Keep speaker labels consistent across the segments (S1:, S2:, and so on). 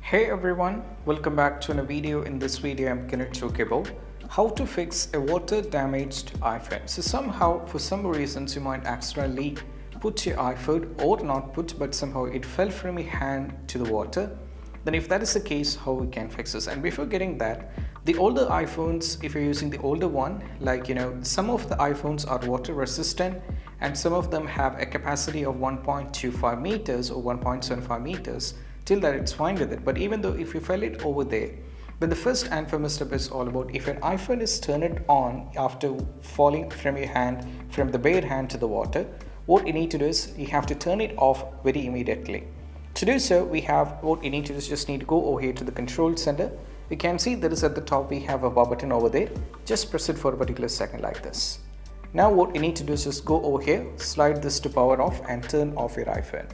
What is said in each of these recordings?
S1: Hey everyone, welcome back to another video. In this video I'm going to talk about how to fix a water damaged iPhone. So somehow for some reasons you might accidentally put your iPhone, or not put, but somehow it fell from your hand to the water. Then if that is the case, how we can fix this? And before getting that, the older iPhones, if you're using the older one, some of the iPhones are water resistant and some of them have a capacity of 1.25 meters or 1.75 meters. Till that it's fine with it. But even though if you fell it over there, then the first and foremost step is all about, if an iPhone is turned on after falling from your hand, from the bare hand to the water, what you need to do is you have to turn it off very immediately. To do so, what you need to do is just need to go over here to the control center. You can see that is at the top we have a power button over there. Just press it for a particular second like this. Now what you need to do is just go over here, slide this to power off and turn off your iPhone.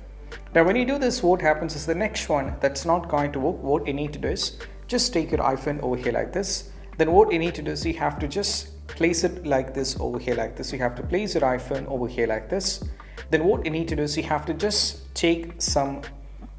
S1: Now when you do this, what happens is the next one that's not going to work. What you need to do is just take your iPhone over here like this. Then what you need to do is you have to just place it like this over here like this. You have to place your iPhone over here like this. Then what you need to do is you have to just take some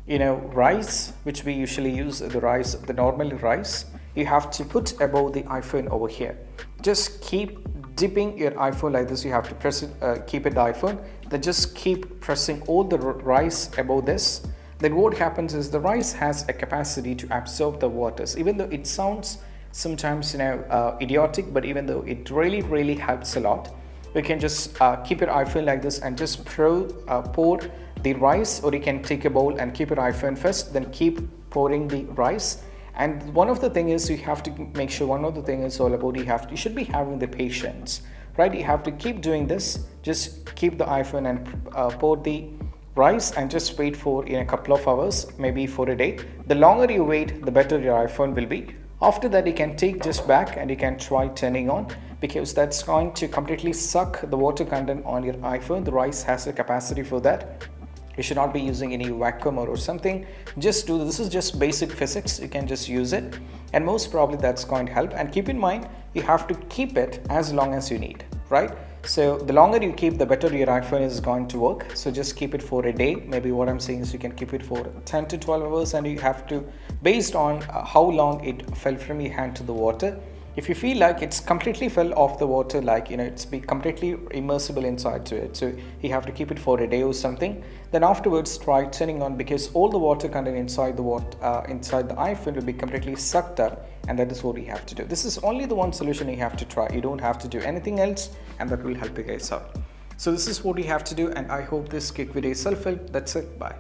S1: rice, which we usually use, the normal rice. You have to put above the iPhone over here. Just keep dipping your iPhone like this. You have to press it, keep it the iPhone, then just keep pressing all the rice above this. Then what happens is the rice has a capacity to absorb the waters, even though it sounds sometimes idiotic, but even though it really helps a lot. You can just keep your iPhone like this and just pour the rice, or you can take a bowl and keep your iPhone first, then keep pouring the rice. And one of the thing is, you have to make sure, one of the thing is all about, you should be having the patience, right? You have to keep doing this. Just keep the iPhone and pour the rice and just wait for a couple of hours, maybe for a day. The longer you wait, the better your iPhone will be. After that, you can take just back and you can try turning on, because that's going to completely suck the water content on your iPhone. The rice has a capacity for that. You should not be using any vacuum or something. Just do this. Is just basic physics. You can just use it, and most probably that's going to help. And keep in mind, you have to keep it as long as you need, right? So the longer you keep, the better your iPhone is going to work. So just keep it for a day. Maybe what I'm saying is you can keep it for 10 to 12 hours, and you have to, based on how long it fell from your hand to the water. If you feel like it's completely fell off the water, it's be completely immersible inside to it, so you have to keep it for a day or something. Then afterwards try turning on, because all the water content inside the iPhone will be completely sucked up, and that is what you have to do. This is only the one solution you have to try. You don't have to do anything else, and that will help you guys out. So this is what you have to do, and I hope this quick video is helpful. That's it. Bye.